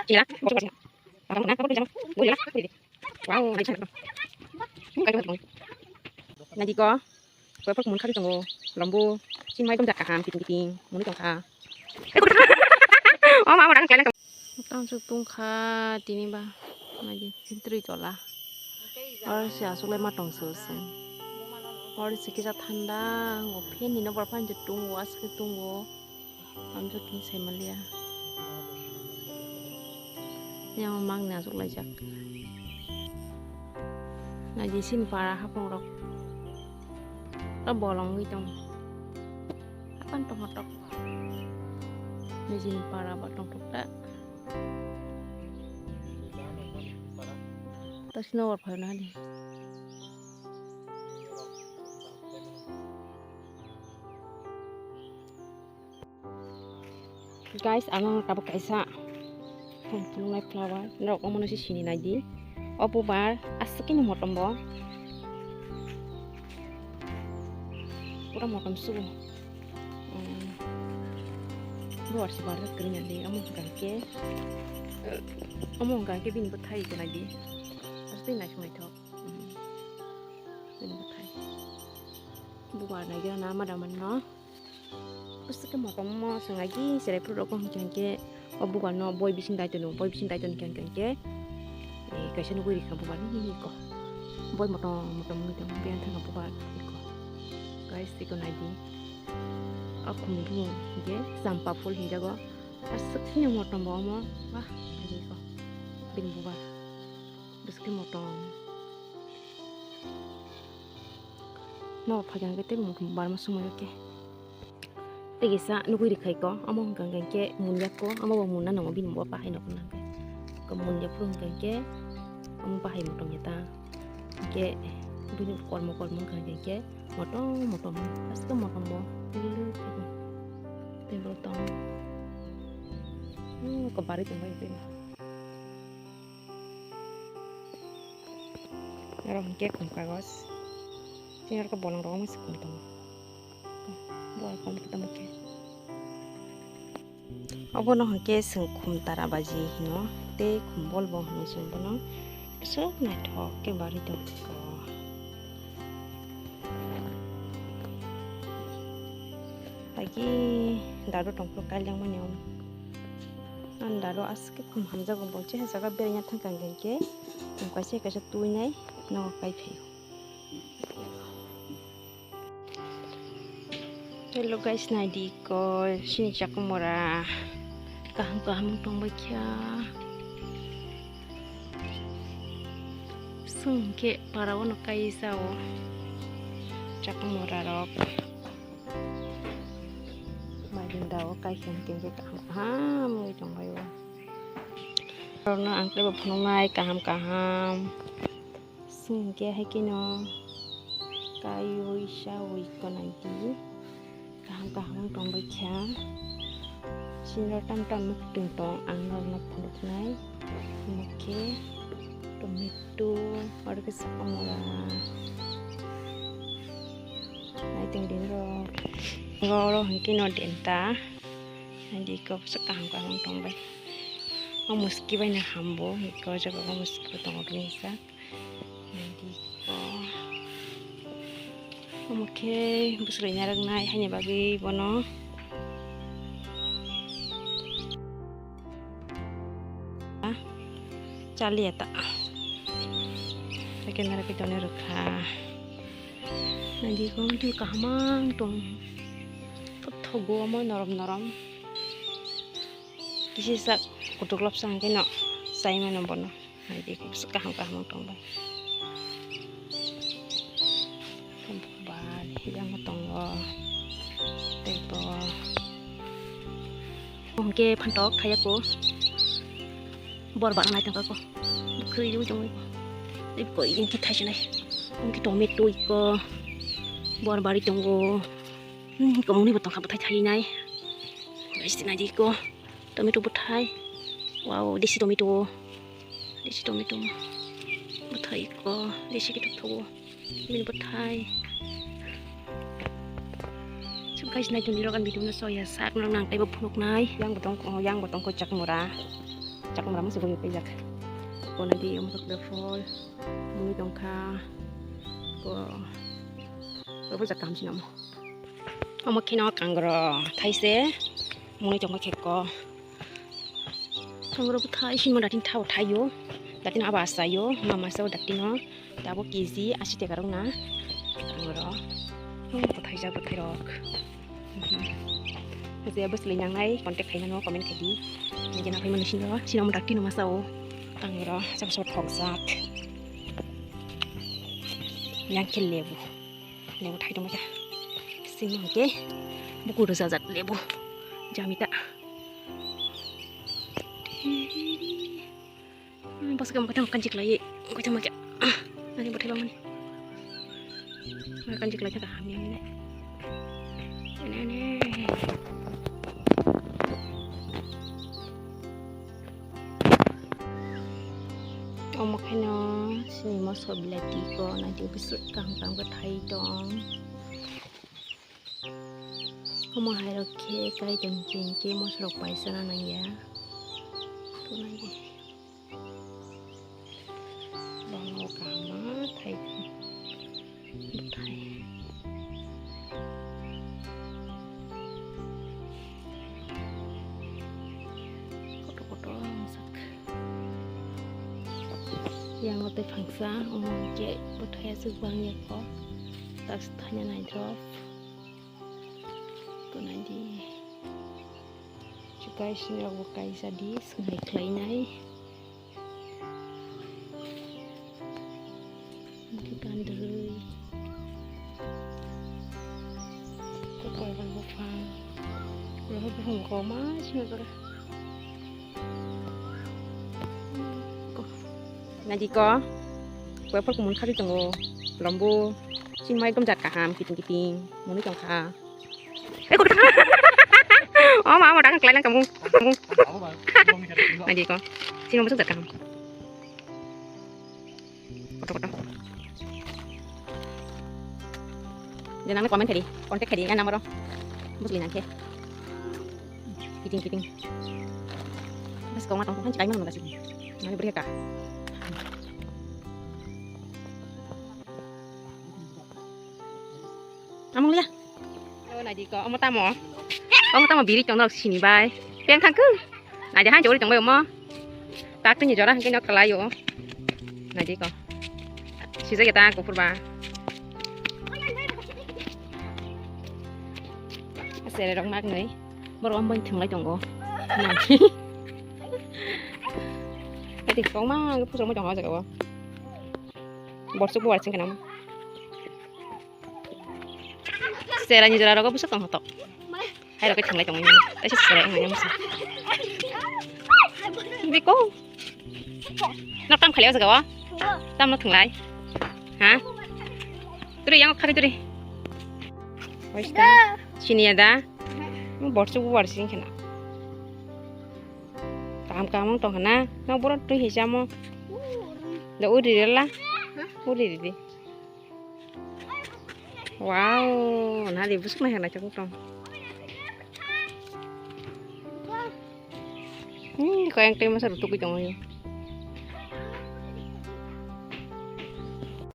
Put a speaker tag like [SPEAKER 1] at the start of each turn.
[SPEAKER 1] Sila. Wow, nanti ko, kau pergi mungkin tunggu lambu, cimai dom jaga ham, piting, mungkin tunggu. Oh, mama orang kalian. Tang tung kha, tini ba, nanti sintri jola. Orang sih asal lemah tong susun. Orang sih kita thanda, ngopi ni nomor panjat tunggu, asal tunggu. Ambil king semalia. Yang mang ni asal lajak. Nanti sin parah apa orang. Nó bolong gitu. Apa tong hotok? Mesin para batong tukta. Tas nomor pernah nih. Guys, ano kabuk kaisa. Tulungai flower. Nrok mo na si sini lagi. Opo bar, asakin mo tombo. Pura motom subuh. Luar sih barat kering nanti. Kamu gangke bini betai itu lagi. Pasti nak cuma itu. Bini betai. Bukan lagi nama daman no. Pasti ke motom mo sengaja serai produk kau gangke. Oh bukan no boy bisin tai tu gangke. Kasi nunggu di kampung ini kok. Boy motom itu biar tengah bukan. Guys, ikut lagi. Aku mungkin je sampah full hingga go. Asaknya motong bawa mo, wah lagi kok. Bin bubar. Terus motong. Mau pakai kita mungkin bar masuk mau ke. Tapi sa nunggu di kai ko, amo ganggang ke munyak ko, amo bawa munan nang bin bawa pakai nak nang. Kemunyak pun gangke, amo pakai motong nyata. Ke bin kol mo ganggang ke. Motong pasti motong bo tilu tong kebari tong baik ini orang kek kagos sinar ke bolong rong masih kuntong buat kamu ketemu ke apa noh ke sengkum tara baji no te kumbol boh no sumbono so na thok ke bari tong lagi daru tongkol kalyang manyom daru aske kum hamza go bolche jaga bernya thangkang gengke tongkase kase tuinai no kai phe. Hello guys, nadi ko sini chakumora kaham tong bakya sungke parawono kai sao chakumora rok daw kai keng kaham itong bayo karena angkle bapnongai kaham sungke hakino kayo isya wiko nanti kaham tong bakya sinro tam tungtong angnor na punuknai oke tomato orke sakamora ting din ro hingkino denta nanti ko sekaham tong bay muski bay na hambo ko jaga muski tong organisa nanti ko oke busrenya ragnai hanya bagi bono cali ya tak pakai nara pitone rukha nanti ko tu kahamang tong thogo mo norom kisi sak kutuklop sangke no sai mana bono nanti ko sekaham tong bay yang tonggo tebo oke pantok kayak ko bor barang naik tangko bukri itu jong ko ingin kita sini mungkin tomato iko bor bari tonggo kamu ni betong kabutai thai nai guys tinaji ko tomato butai wow desi tomato butai ko desi kita tuh ini butai so guys nai tuniro kan video na soya sak nang nang tay bapulok nai yang botong ko cak murah chắc mà sẽ vui bây giờ còn này đi ông thật đẹp phôi mũi trong kha có bây giờ cảm gì nào ông khi nó càng rồi thấy xe mũi trong cái có càng rồi thấy xin mà đặt tin thao thay yo đặt tin apa sayo mama sao đặt tin nó đã có kỳ gì asih tega dong na càng rồi có thấy ra có thấy được Saya bos lenyang nai kontak kainan no komen kadi jangan apa manusia no sino mendaki no masau tangro sama sort hongsak yang kel lebu thai dong aja sini oke buku dosa zat lebu jamita pas kamu kadang kancik lagi kau cuma kayak nanti buat bangun kancik lagi kah kami ini ông cái nó xin một số bìa tí có này thì sự càng càng có thấy đó không mà hay được cái chân trên cái một số bài sana này ya tôi này đi bằng ngô cả má thấy yang ngotot bangsa umum cek budaya subangnya kok tak tanya naik drop tuh nanti juga sini aku kayak sadis naik lainnya mungkin bandel kok kayak bufang kalau bufang koma sih nggak Nanti ko, kue pun kemun kali tunggu lembu, si mai kom jat kaham kiting mau nih jongka. Kok oh mau datang kelainan kamu. Nanti ko, si mau masuk jat kaham. Foto. Jangan komen tadi, kontak tadi kan nama roh, muslim nanti. Kiting. Mas kau matang kan cikai mana nggak sih? Nanti beri kah? Among lihat, nanti kok, om tamu biri trong đó sini bay, piang khang cứ, nanti hai chỗ đi trong bay om, tak tu ni jora hangke nak kelayo, nanti kok, sisa kita kufur ba, saya ada orang mak nih, baru om bing thang lagi trong go, nanti, nanti kau mah, kau pusing mau trong go juga, bos tu buat sih kenapa? Saya ni jalan aku pusat tong hotok. Hai lo kecing lagi tong ini. Tapi saya enggak nyamuk. Biko. Nak tam kali asal kau? Tam nak tenglai. Hah? Turi yang kali turi. Wes dah. Sini ada. Borsu sih kena. Kamu tong kena. Nak borot tu hijamu. Dah udi lah. Udi. Wow, nah di busuk nih anak cakep dong. Kau yang terima seru tuh kicau